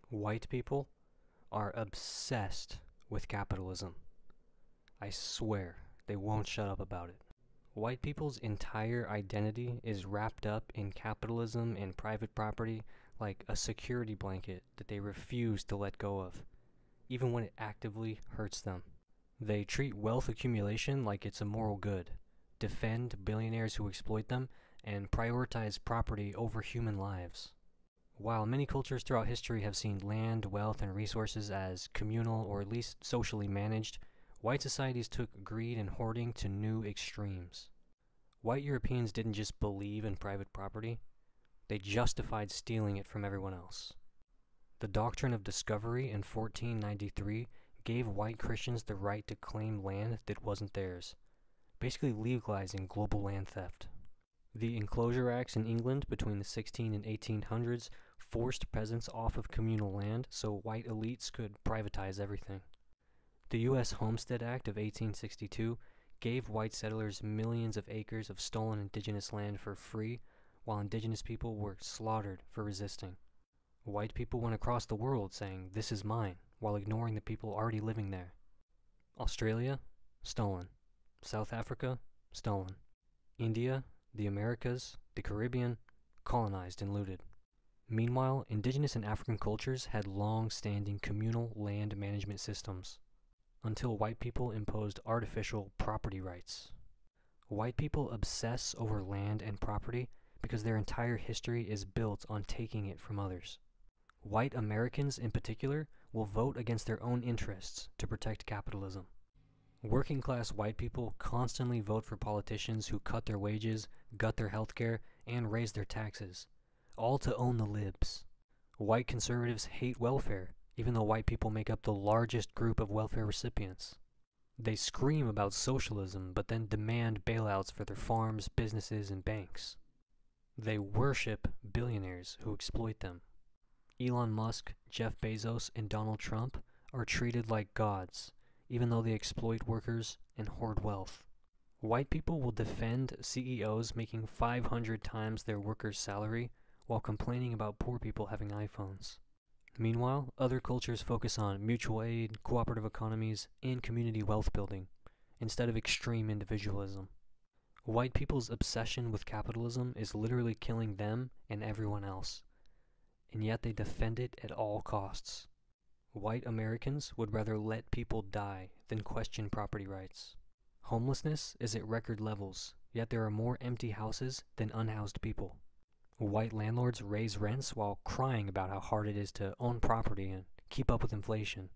White people are obsessed with capitalism. I swear, they won't shut up about it. White people's entire identity is wrapped up in capitalism and private property like a security blanket that they refuse to let go of, even when it actively hurts them. They treat wealth accumulation like it's a moral good, defend billionaires who exploit them, and prioritize property over human lives. While many cultures throughout history have seen land, wealth, and resources as communal or at least socially managed, white societies took greed and hoarding to new extremes. White Europeans didn't just believe in private property, they justified stealing it from everyone else. The doctrine of discovery in 1493 gave white Christians the right to claim land that wasn't theirs, basically legalizing global land theft. The Enclosure Acts in England between the 16 and 1800s forced peasants off of communal land so white elites could privatize everything. The U.S. Homestead Act of 1862 gave white settlers millions of acres of stolen indigenous land for free, while indigenous people were slaughtered for resisting. White people went across the world saying, "This is mine," while ignoring the people already living there. Australia, stolen. South Africa, stolen. India, the Americas, the Caribbean, colonized and looted. Meanwhile, indigenous and African cultures had long-standing communal land management systems, until white people imposed artificial property rights. White people obsess over land and property because their entire history is built on taking it from others. White Americans, in particular, will vote against their own interests to protect capitalism. Working-class white people constantly vote for politicians who cut their wages, gut their healthcare, and raise their taxes, all to own the libs. White conservatives hate welfare, even though white people make up the largest group of welfare recipients. They scream about socialism, but then demand bailouts for their farms, businesses, and banks. They worship billionaires who exploit them. Elon Musk, Jeff Bezos, and Donald Trump are treated like gods, even though they exploit workers and hoard wealth. White people will defend CEOs making 500 times their workers' salary while complaining about poor people having iPhones. Meanwhile, other cultures focus on mutual aid, cooperative economies, and community wealth building, instead of extreme individualism. White people's obsession with capitalism is literally killing them and everyone else, and yet they defend it at all costs. White Americans would rather let people die than question property rights. Homelessness is at record levels, yet there are more empty houses than unhoused people. White landlords raise rents while crying about how hard it is to own property and keep up with inflation.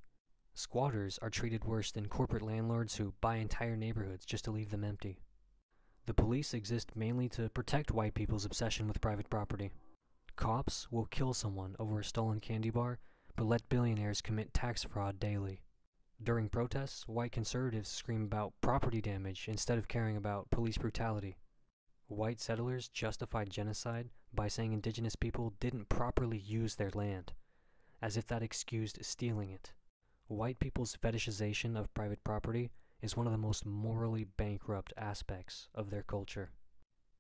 Squatters are treated worse than corporate landlords who buy entire neighborhoods just to leave them empty. The police exist mainly to protect white people's obsession with private property. Cops will kill someone over a stolen candy bar, but let billionaires commit tax fraud daily. During protests, white conservatives scream about property damage instead of caring about police brutality. White settlers justified genocide by saying indigenous people didn't properly use their land, as if that excused stealing it. White people's fetishization of private property is one of the most morally bankrupt aspects of their culture.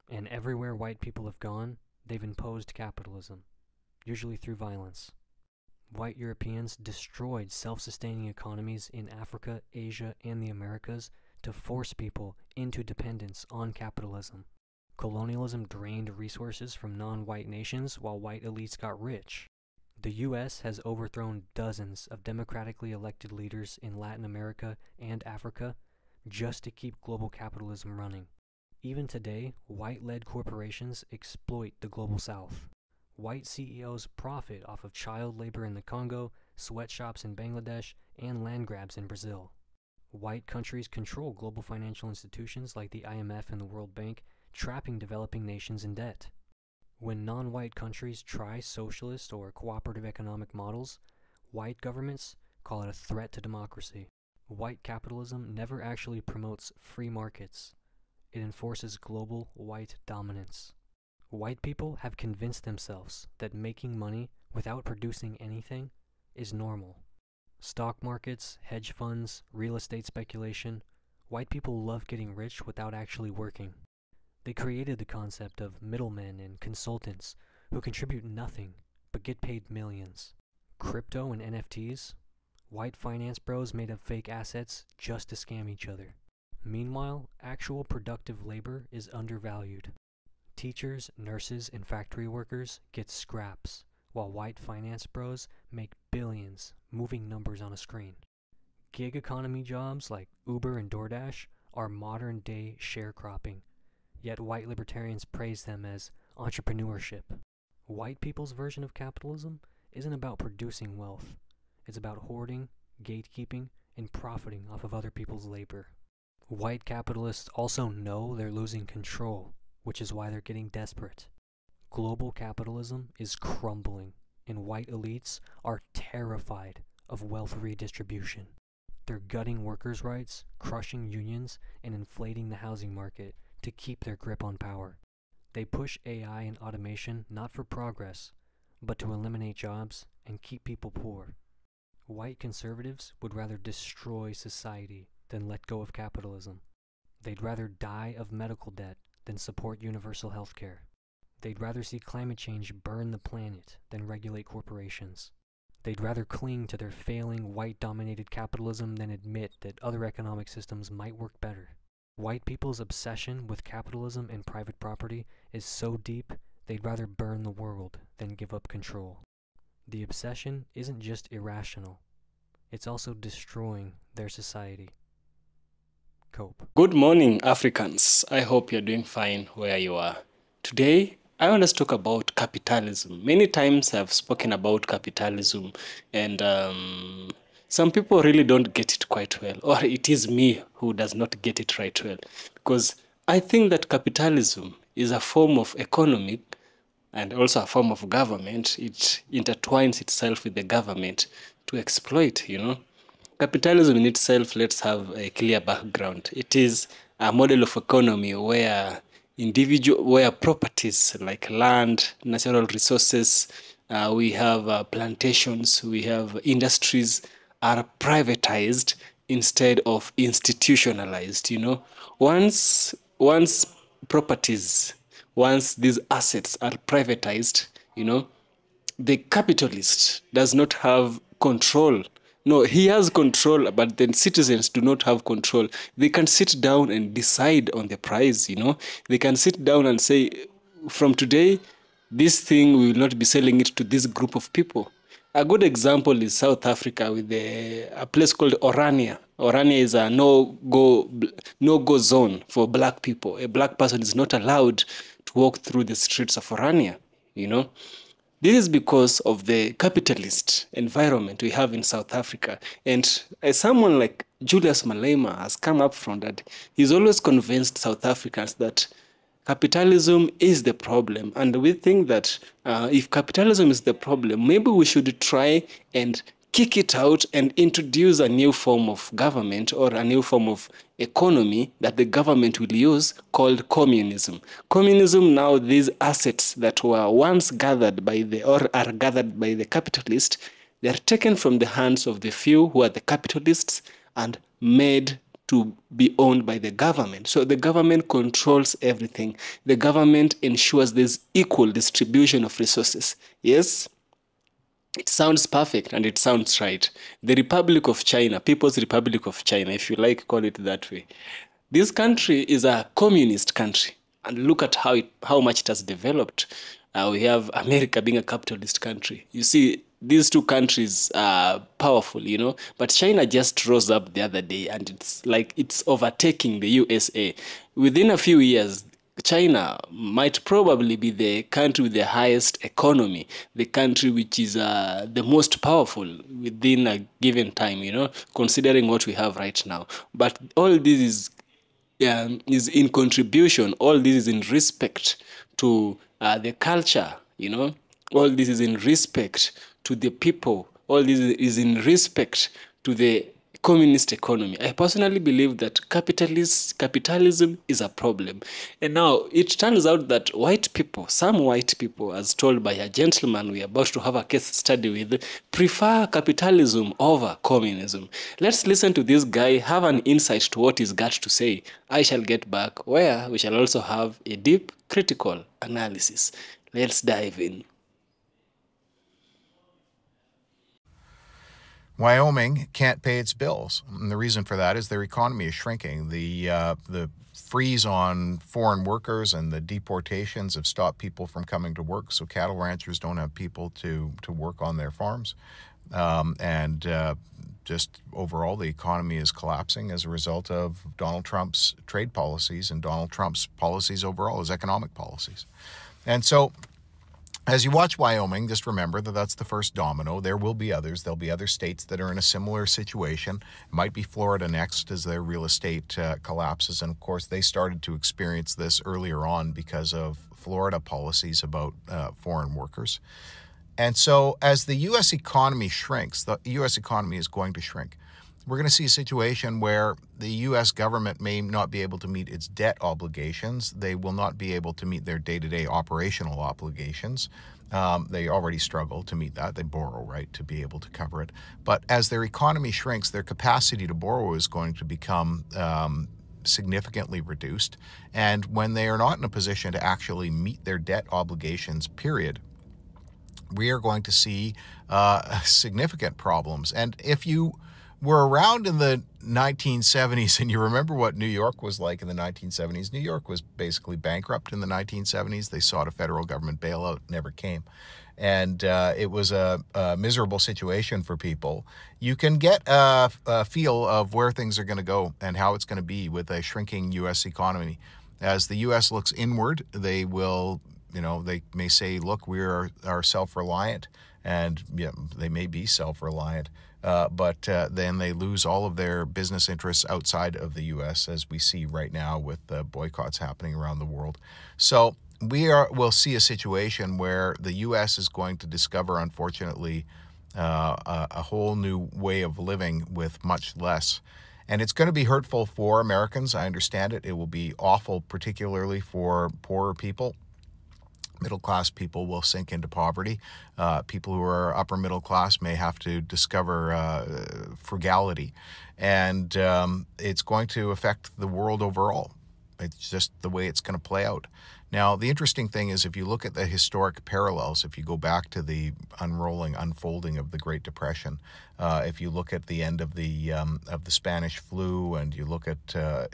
And everywhere white people have gone, they've imposed capitalism, usually through violence. White Europeans destroyed self-sustaining economies in Africa, Asia, and the Americas to force people into dependence on capitalism. Colonialism drained resources from non-white nations while white elites got rich. The U.S. has overthrown dozens of democratically elected leaders in Latin America and Africa just to keep global capitalism running. Even today, white-led corporations exploit the global south. White CEOs profit off of child labor in the Congo, sweatshops in Bangladesh, and land grabs in Brazil. White countries control global financial institutions like the IMF and the World Bank, trapping developing nations in debt. When non-white countries try socialist or cooperative economic models, white governments call it a threat to democracy. White capitalism never actually promotes free markets. It enforces global white dominance. White people have convinced themselves that making money without producing anything is normal. Stock markets, hedge funds, real estate speculation, white people love getting rich without actually working. They created the concept of middlemen and consultants who contribute nothing but get paid millions. crypto and NFTs, white finance bros made up fake assets just to scam each other. Meanwhile, actual productive labor is undervalued. Teachers, nurses, and factory workers get scraps, while white finance bros make billions moving numbers on a screen. Gig economy jobs like Uber and DoorDash are modern day sharecropping, yet white libertarians praise them as entrepreneurship. White people's version of capitalism isn't about producing wealth. It's about hoarding, gatekeeping, and profiting off of other people's labor. White capitalists also know they're losing control, which is why they're getting desperate. Global capitalism is crumbling, and white elites are terrified of wealth redistribution. They're gutting workers' rights, crushing unions, and inflating the housing market to keep their grip on power. They push AI and automation not for progress, but to eliminate jobs and keep people poor. White conservatives would rather destroy society than let go of capitalism. They'd rather die of medical debt than support universal health care. They'd rather see climate change burn the planet than regulate corporations. They'd rather cling to their failing white-dominated capitalism than admit that other economic systems might work better. White people's obsession with capitalism and private property is so deep, they'd rather burn the world than give up control. The obsession isn't just irrational, it's also destroying their society. Cope. Good morning, Africans. I hope you're doing fine where you are. Today, I want us to talk about capitalism. Many times I've spoken about capitalism, and some people really don't get it quite well, or it is me who does not get it right well, because I think that capitalism is a form of economic and also a form of government. It intertwines itself with the government to exploit, Capitalism in itself, let's have a clear background. It is a model of economy where properties like land, natural resources, we have plantations, we have industries are privatized instead of institutionalized. Once these assets are privatized, the capitalist does not have control. No, he has control, but then citizens do not have control. They can sit down and decide on the price, They can sit down and say, from today, this thing, we will not be selling it to this group of people. A good example is South Africa with a place called Orania. Orania is a no-go zone for black people. A black person is not allowed to walk through the streets of Orania, This is because of the capitalist environment we have in South Africa. And someone like Julius Malema has come up front that he's always convinced South Africans that capitalism is the problem. And we think that if capitalism is the problem, maybe we should try and kick it out and introduce a new form of government or a new form of economy that the government will use called communism. Communism, now these assets that were once gathered are gathered by the capitalists, they are taken from the hands of the few who are the capitalists and made to be owned by the government. So the government controls everything. The government ensures there's equal distribution of resources. Yes? It sounds perfect and it sounds right. The Republic of China, People's Republic of China, if you like, call it that way. This country is a communist country. And look at how much it has developed. We have America being a capitalist country. You see, these two countries are powerful, But China just rose up the other day and it's overtaking the USA. Within a few years, China might probably be the country with the highest economy, the country which is the most powerful within a given time, considering what we have right now. But all this is in contribution, all this is in respect to the culture, All this is in respect to the people. All this is in respect to the communist economy. I personally believe that capitalism is a problem. And now it turns out that some white people, as told by a gentleman we are about to have a case study with, prefer capitalism over communism. Let's listen to this guy, have an insight to what he's got to say. I shall get back, where we shall also have a deep critical analysis. Let's dive in. Wyoming can't pay its bills. And the reason for that is their economy is shrinking. The freeze on foreign workers and the deportations have stopped people from coming to work. So cattle ranchers don't have people to work on their farms. And just overall, the economy is collapsing as a result of Donald Trump's trade policies and Donald Trump's policies overall, his economic policies. And so as you watch Wyoming, just remember that that's the first domino. There will be others. There'll be other states that are in a similar situation. It might be Florida next as their real estate collapses. And of course, they started to experience this earlier on because of Florida policies about foreign workers. And so as the U.S. economy shrinks, the U.S. economy is going to shrink. We're going to see a situation where the U.S. government may not be able to meet its debt obligations. They will not be able to meet their day-to-day operational obligations. They already struggle to meet that. They borrow, right, to be able to cover it. But as their economy shrinks, their capacity to borrow is going to become significantly reduced. And when they are not in a position to actually meet their debt obligations, period, we are going to see significant problems. And if you were around in the 1970s and you remember what New York was like in the 1970s, New York was basically bankrupt in the 1970s. They sought a federal government bailout, never came. And it was a miserable situation for people. You can get a feel of where things are going to go and how it's going to be with a shrinking U.S. economy. As the U.S. looks inward, they will, they may say, look, we are self-reliant, and they may be self-reliant. But then they lose all of their business interests outside of the U.S., as we see right now with the boycotts happening around the world. So we'll see a situation where the U.S. is going to discover, unfortunately, a whole new way of living with much less. And it's going to be hurtful for Americans. I understand it. It will be awful, particularly for poorer people. Middle-class people will sink into poverty. People who are upper middle class may have to discover frugality. And it's going to affect the world overall. It's just the way it's going to play out. Now, the interesting thing is, if you look at the historic parallels, if you go back to the unfolding of the Great Depression, if you look at the end of the Spanish flu, and you look at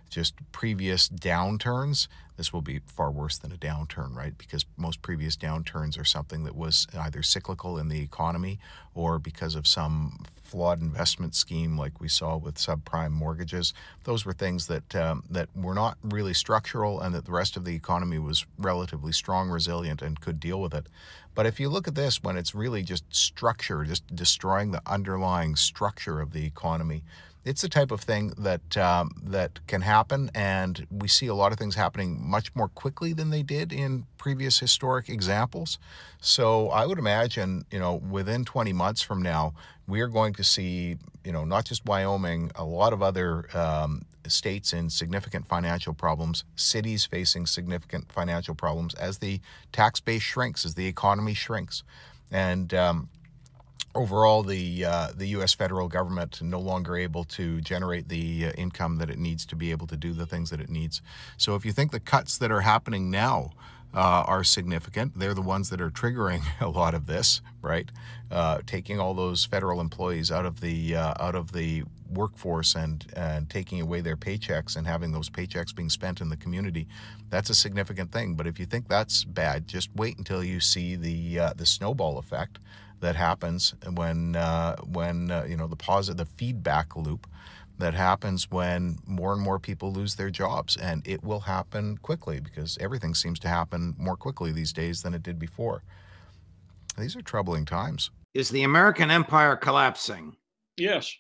just previous downturns, this will be far worse than a downturn, right? Because most previous downturns are something that was either cyclical in the economy or because of some flawed investment scheme like we saw with subprime mortgages. Those were things that were not really structural, and that the rest of the economy was relatively strong, resilient, and could deal with it. But if you look at this, when it's really just structure, just destroying the underlying structure of the economy, it's the type of thing that can happen, and we see a lot of things happening much more quickly than they did in previous historic examples. So I would imagine, within 20 months from now, we are going to see, not just Wyoming, a lot of other states in significant financial problems, cities facing significant financial problems as the tax base shrinks, as the economy shrinks. And overall, the U.S. federal government no longer able to generate the income that it needs to be able to do the things that it needs. So if you think the cuts that are happening now are significant, they're the ones that are triggering a lot of this, right? Taking all those federal employees out of the workforce and taking away their paychecks and having those paychecks being spent in the community, that's a significant thing. But if you think that's bad, just wait until you see the snowball effect that happens when the feedback loop that happens when more and more people lose their jobs. And it will happen quickly, because everything seems to happen more quickly these days than it did before. These are troubling times. Is the American empire collapsing? Yes,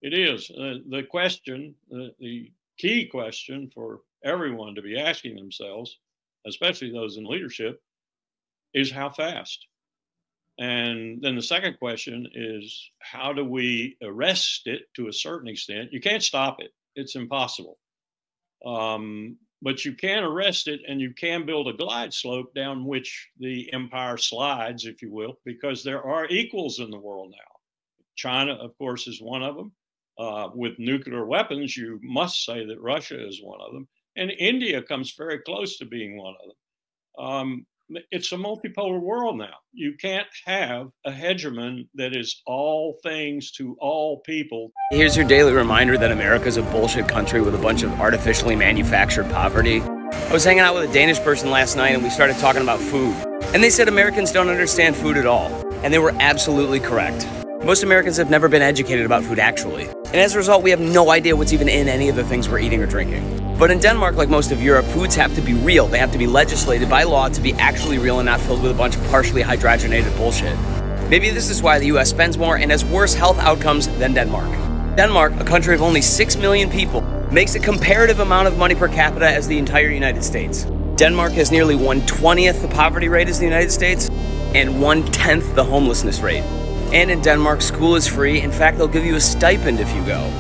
it is. The question, the key question for everyone to be asking themselves, especially those in leadership, is how fast? And then the second question is, how do we arrest it to a certain extent? You can't stop it. It's impossible. But you can arrest it, and you can build a glide slope down which the empire slides, if you will, because there are equals in the world now. China, of course, is one of them. With nuclear weapons, you must say that Russia is one of them. And India comes very close to being one of them. It's a multipolar world now. You can't have a hegemon that is all things to all people. Here's your daily reminder that America's a bullshit country with a bunch of artificially manufactured poverty. I was hanging out with a Danish person last night and we started talking about food. And they said Americans don't understand food at all. And they were absolutely correct. Most Americans have never been educated about food actually. And as a result, we have no idea what's even in any of the things we're eating or drinking. But in Denmark, like most of Europe, foods have to be real. They have to be legislated by law to be actually real and not filled with a bunch of partially hydrogenated bullshit. Maybe this is why the US spends more and has worse health outcomes than Denmark. Denmark, a country of only 6 million people, makes a comparative amount of money per capita as the entire United States. Denmark has nearly 1/20th the poverty rate as the United States and 1/10 the homelessness rate. And in Denmark, school is free. In fact, they'll give you a stipend if you go.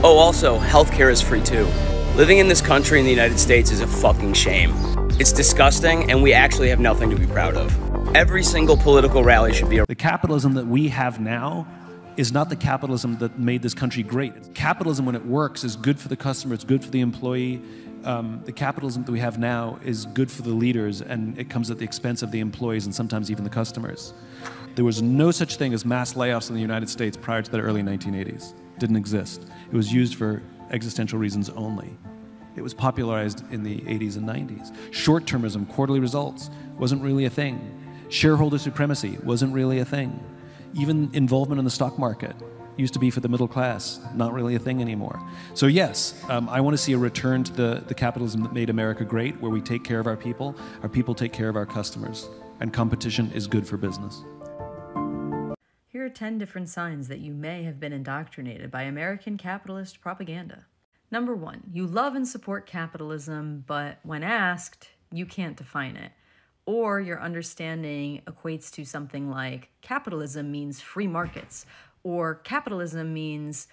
Oh, also, healthcare is free too. Living in this country in the United States is a fucking shame. It's disgusting, and we actually have nothing to be proud of. Every single political rally should be... The capitalism that we have now is not the capitalism that made this country great. Capitalism, when it works, is good for the customer, it's good for the employee. The capitalism that we have now is good for the leaders, and it comes at the expense of the employees and sometimes even the customers. There was no such thing as mass layoffs in the United States prior to the early 1980s. It didn't exist. It was used for existential reasons only. It was popularized in the 80s and 90s. Short-termism, quarterly results, wasn't really a thing. Shareholder supremacy wasn't really a thing. Even involvement in the stock market used to be for the middle class, not really a thing anymore. So yes, I want to see a return to the capitalism that made America great, where we take care of our people take care of our customers, and competition is good for business. Here are 10 different signs that you may have been indoctrinated by American capitalist propaganda. Number 1, you love and support capitalism, but when asked, you can't define it. Or your understanding equates to something like capitalism means free markets, or capitalism means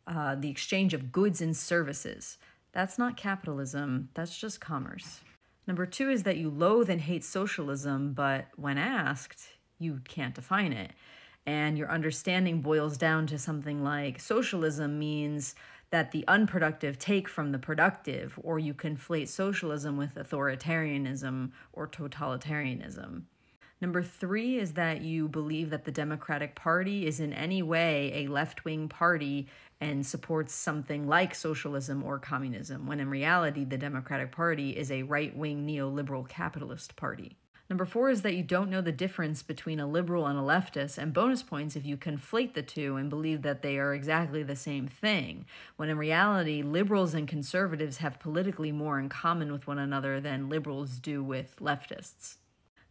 the exchange of goods and services. That's not capitalism, that's just commerce. Number 2 is that you loathe and hate socialism, but when asked, you can't define it. And your understanding boils down to something like socialism means that the unproductive take from the productive, or you conflate socialism with authoritarianism or totalitarianism. Number 3 is that you believe that the Democratic Party is in any way a left-wing party and supports something like socialism or communism, when in reality, the Democratic Party is a right-wing neoliberal capitalist party. Number 4 is that you don't know the difference between a liberal and a leftist, and bonus points if you conflate the two and believe that they are exactly the same thing, when in reality, liberals and conservatives have politically more in common with one another than liberals do with leftists.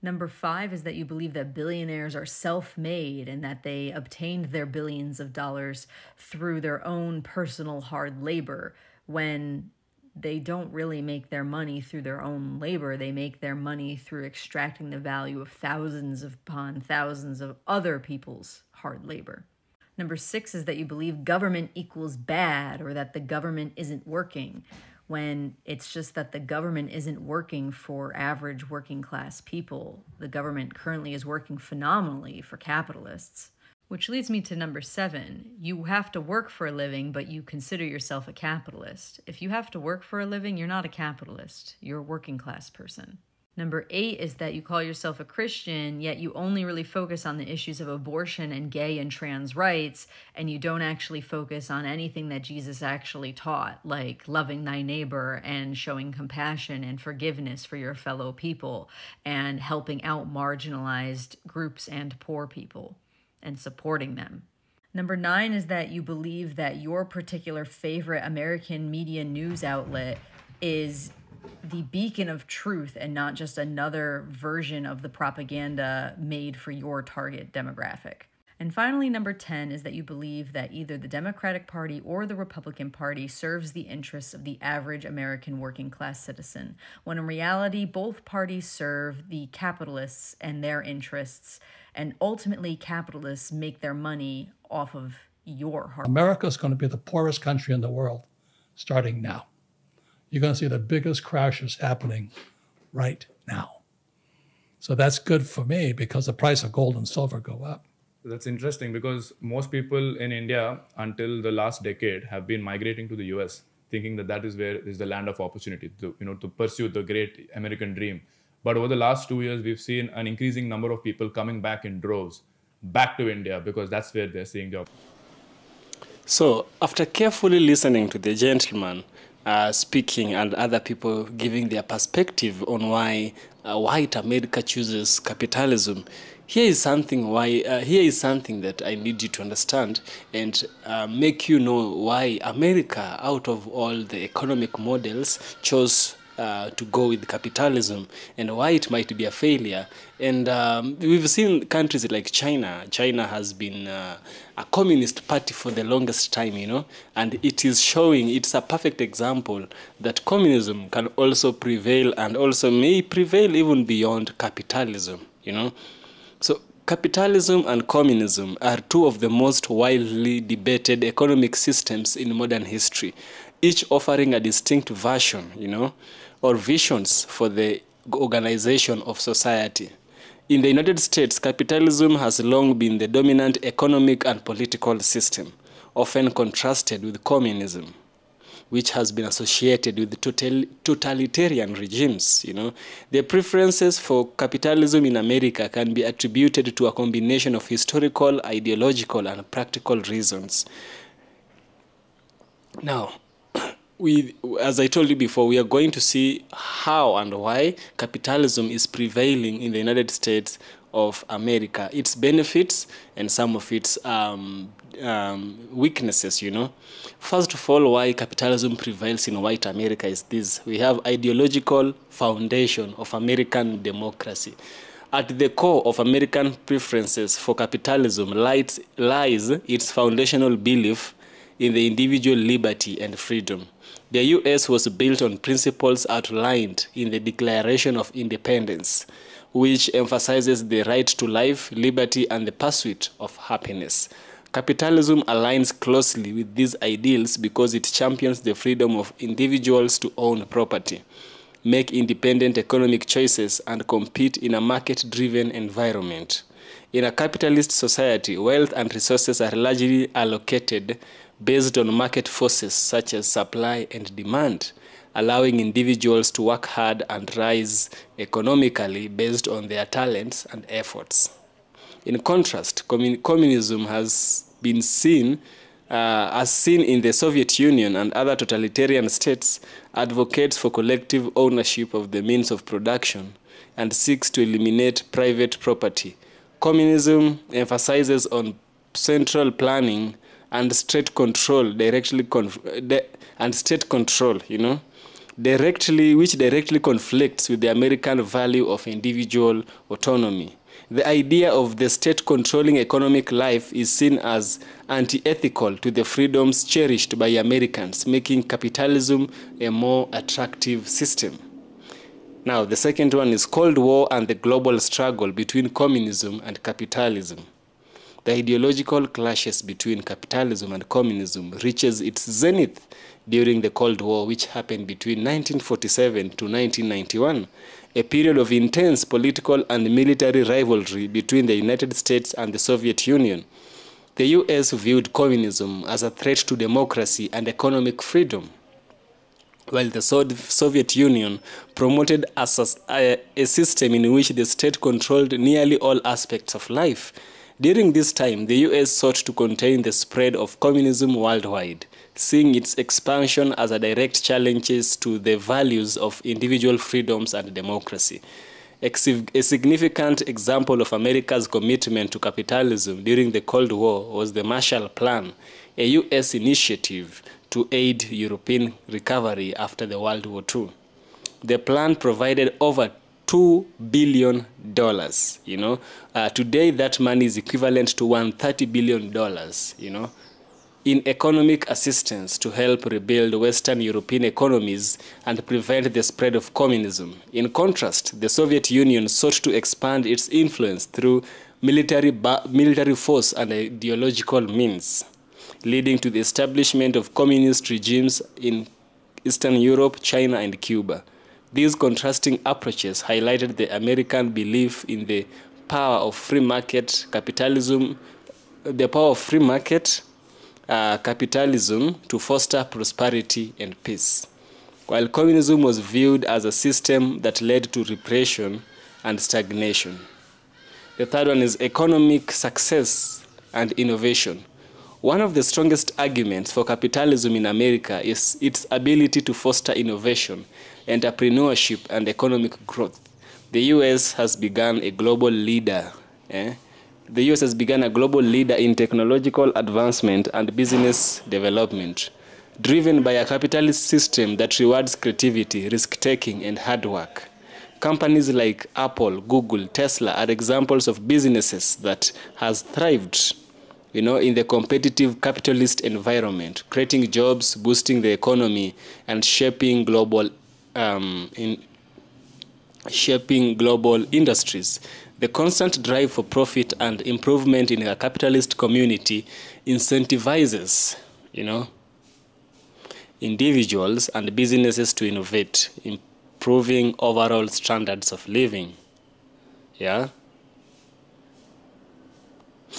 Number 5 is that you believe that billionaires are self-made and that they obtained their billions of dollars through their own personal hard labor, when they don't really make their money through their own labor. They make their money through extracting the value of thousands upon thousands of other people's hard labor. Number 6 is that you believe government equals bad, or that the government isn't working, when it's just that the government isn't working for average working class people. The government currently is working phenomenally for capitalists. Which leads me to number 7. You have to work for a living, but you consider yourself a capitalist. If you have to work for a living, you're not a capitalist. You're a working class person. Number 8 is that you call yourself a Christian, yet you only really focus on the issues of abortion and gay and trans rights, and you don't actually focus on anything that Jesus actually taught, like loving thy neighbor and showing compassion and forgiveness for your fellow people, and helping out marginalized groups and poor people, and supporting them. Number 9 is that you believe that your particular favorite American media news outlet is the beacon of truth and not just another version of the propaganda made for your target demographic. And finally, number 10 is that you believe that either the Democratic Party or the Republican Party serves the interests of the average American working class citizen, when in reality, both parties serve the capitalists and their interests, and ultimately capitalists make their money off of your hard. America is going to be the poorest country in the world starting now. You're going to see the biggest crashes happening right now. So that's good for me because the price of gold and silver go up. That's interesting because most people in India until the last decade have been migrating to the US, thinking that that is where is the land of opportunity to pursue the great American dream. But over the last 2 years, we've seen an increasing number of people coming back in droves, back to India, because that's where they're seeing jobs. So, after carefully listening to the gentleman speaking and other people giving their perspective on why white America chooses capitalism, here is something that I need you to understand and make you know why America, out of all the economic models, chose to go with capitalism and why it might be a failure. And we've seen countries like China. China has been a communist party for the longest time, you know, and it is showing, it's a perfect example that communism can also prevail and also may prevail even beyond capitalism, you know. So capitalism and communism are two of the most widely debated economic systems in modern history, each offering a distinct version, you know, or visions for the organization of society. In the United States, capitalism has long been the dominant economic and political system, often contrasted with communism, which has been associated with totalitarian regimes. You know, the preferences for capitalism in America can be attributed to a combination of historical, ideological, and practical reasons. Now, as I told you before, we are going to see how and why capitalism is prevailing in the United States of America, its benefits and some of its weaknesses, you know. First of all, why capitalism prevails in white America is this. We have ideological foundation of American democracy. At the core of American preferences for capitalism lies its foundational belief in the individual liberty and freedom. The U.S. was built on principles outlined in the Declaration of Independence, which emphasizes the right to life, liberty, and the pursuit of happiness. Capitalism aligns closely with these ideals because it champions the freedom of individuals to own property, make independent economic choices, and compete in a market-driven environment. In a capitalist society, wealth and resources are largely allocated based on market forces such as supply and demand, allowing individuals to work hard and rise economically based on their talents and efforts. In contrast, communism has been seen in the Soviet Union and other totalitarian states, advocates for collective ownership of the means of production and seeks to eliminate private property. Communism emphasizes on central planning and state control, which directly conflicts with the American value of individual autonomy. The idea of the state controlling economic life is seen as anti-ethical to the freedoms cherished by Americans, making capitalism a more attractive system. Now, the second one is Cold War and the global struggle between communism and capitalism. The ideological clashes between capitalism and communism reaches its zenith during the Cold War, which happened between 1947 to 1991, a period of intense political and military rivalry between the United States and the Soviet Union. The US viewed communism as a threat to democracy and economic freedom, while the Soviet Union promoted a system in which the state controlled nearly all aspects of life. During this time, the US sought to contain the spread of communism worldwide, seeing its expansion as a direct challenge to the values of individual freedoms and democracy. A significant example of America's commitment to capitalism during the Cold War was the Marshall Plan, a US initiative to aid European recovery after the World War II. The plan provided over $2 billion, you know. Today, that money is equivalent to $130 billion, you know, in economic assistance to help rebuild Western European economies and prevent the spread of communism. In contrast, the Soviet Union sought to expand its influence through military force and ideological means, leading to the establishment of communist regimes in Eastern Europe, China, and Cuba. These contrasting approaches highlighted the American belief in the power of free market capitalism, capitalism to foster prosperity and peace. while communism was viewed as a system that led to repression and stagnation. The third one is economic success and innovation. One of the strongest arguments for capitalism in America is its ability to foster innovation, entrepreneurship, and economic growth. The U.S. has begun a global leader. The U.S. has become a global leader in technological advancement and business development, driven by a capitalist system that rewards creativity, risk-taking, and hard work. Companies like Apple, Google, Tesla are examples of businesses that has thrived, in the competitive capitalist environment, creating jobs, boosting the economy, and shaping global industries. The constant drive for profit and improvement in a capitalist community incentivizes, individuals and businesses to innovate, improving overall standards of living. Yeah.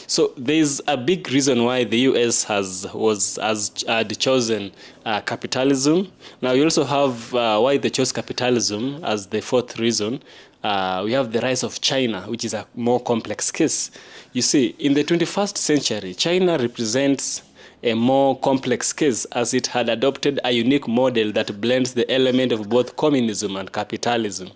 So there's a big reason why the U.S. had chosen capitalism. Now you also have why they chose capitalism as the fourth reason. We have the rise of China, which is a more complex case. You see, in the 21st century, China represents a more complex case as it had adopted a unique model that blends the element of both communism and capitalism.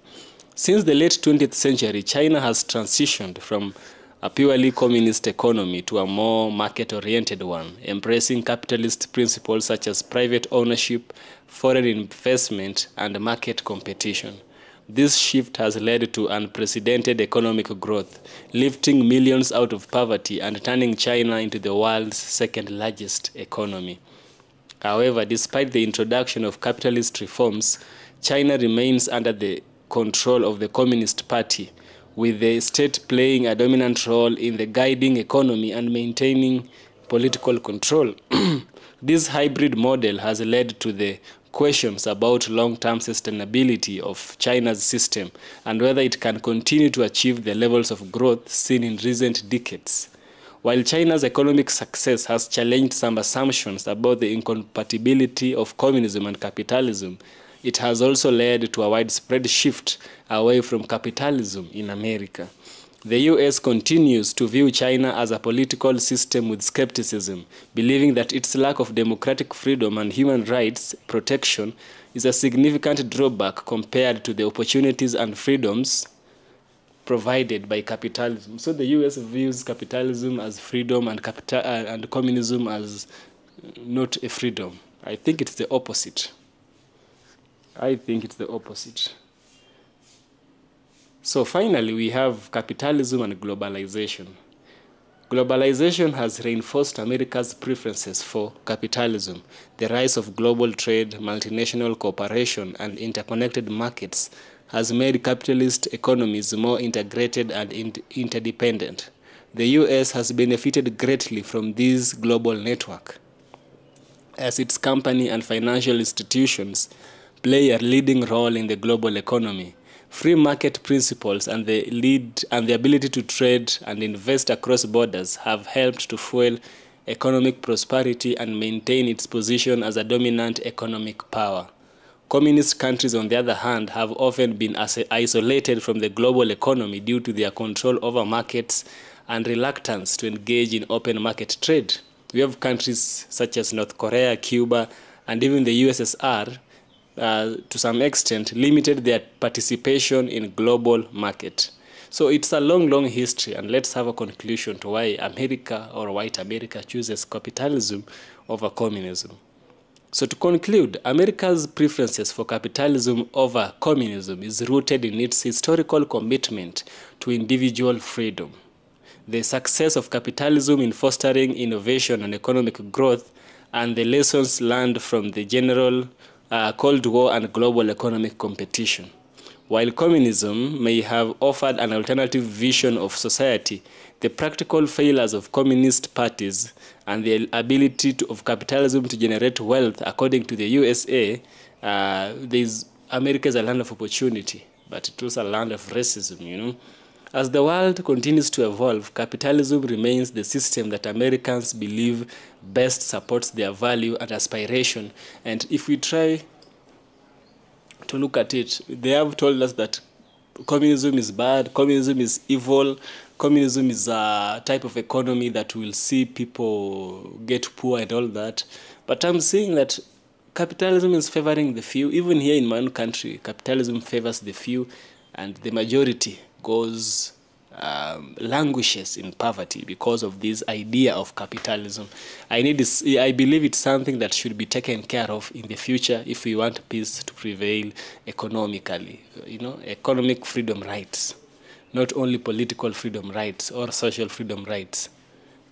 Since the late 20th century, China has transitioned from a purely communist economy to a more market-oriented one, embracing capitalist principles such as private ownership, foreign investment, and market competition. This shift has led to unprecedented economic growth, lifting millions out of poverty and turning China into the world's second-largest economy. However, despite the introduction of capitalist reforms, China remains under the control of the Communist Party, with the state playing a dominant role in the guiding economy and maintaining political control. This hybrid model has led to the questions about long-term sustainability of China's system and whether it can continue to achieve the levels of growth seen in recent decades. While China's economic success has challenged some assumptions about the incompatibility of communism and capitalism, it has also led to a widespread shift away from capitalism in America. The U.S. continues to view China as a political system with skepticism, believing that its lack of democratic freedom and human rights protection is a significant drawback compared to the opportunities and freedoms provided by capitalism. So the U.S. views capitalism as freedom and communism as not a freedom. I think it's the opposite. So finally, we have capitalism and globalization. Globalization has reinforced America's preferences for capitalism. The rise of global trade, multinational cooperation, and interconnected markets has made capitalist economies more integrated and interdependent. The U.S. has benefited greatly from this global network, as its company and financial institutions play a leading role in the global economy. Free market principles and the ability to trade and invest across borders have helped to fuel economic prosperity and maintain its position as a dominant economic power. Communist countries, on the other hand, have often been isolated from the global economy due to their control over markets and reluctance to engage in open market trade. We have countries such as North Korea, Cuba, and even the USSR, to some extent, limited their participation in global market. So it's a long, long history, and let's have a conclusion to why America, or white America, chooses capitalism over communism. So to conclude, America's preferences for capitalism over communism is rooted in its historical commitment to individual freedom. The success of capitalism in fostering innovation and economic growth, and the lessons learned from the general Cold War and global economic competition. While communism may have offered an alternative vision of society, the practical failures of communist parties and the ability of capitalism to generate wealth, according to the USA, America is a land of opportunity, but it was a land of racism, As the world continues to evolve, capitalism remains the system that Americans believe best supports their value and aspiration. And if we try to look at it. They have told us that communism is bad, communism is evil, communism is a type of economy that will see people get poor and all that. But I'm seeing that capitalism is favoring the few. Even here in my own country, capitalism favors the few, and the majority goes languishes in poverty because of this idea of capitalism. I believe it's something that should be taken care of in the future if we want peace to prevail economically. You know, economic freedom rights, not only political freedom rights or social freedom rights.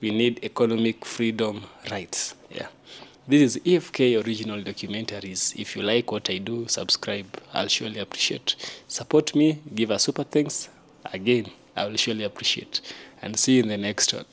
We need economic freedom rights. Yeah. This is EFK Original Documentaries. If you like what I do, subscribe. I'll surely appreciate. Support me, give a super thanks. Again, I will surely appreciate. And see you in the next one.